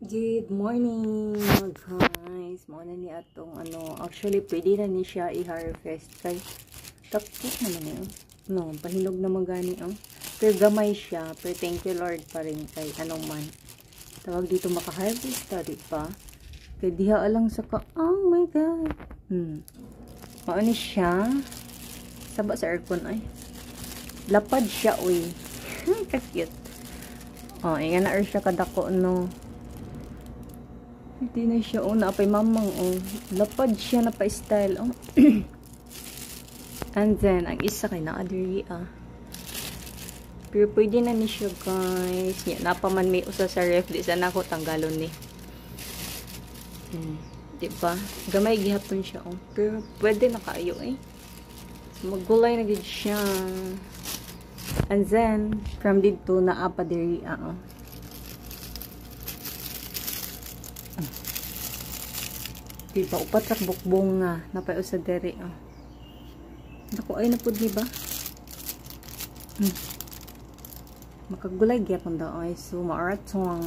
Good morning mga guys. Muna ni atong actually pwede na ni siya i-harvest kay takot naman yun. No, pahinog na magani pero gamay siya, pero thank you Lord pa rin kay anong man. Tawag dito maka-harvest ta, di pa? Kay diha alang sa ka, oh my god. Mauni siya. Saba sa aircon ay. Lapad siya uy. Ka-cute. Oh, inga na siya kadako no. Hindi na siya naapay mamang lapad siya na pa style and then ang isa kay naadiri pero pwede na ni siya guys napaman may usa sa ref di sana ako tanggalon ni diba gamay gihapon siya pero pwede na kaayo maggulay na gid siya and then from dito na apa diri diba upat rak bukbong nga napay usa dere Naku ay napud ni ba makagulay gyapon daw ay so maaratong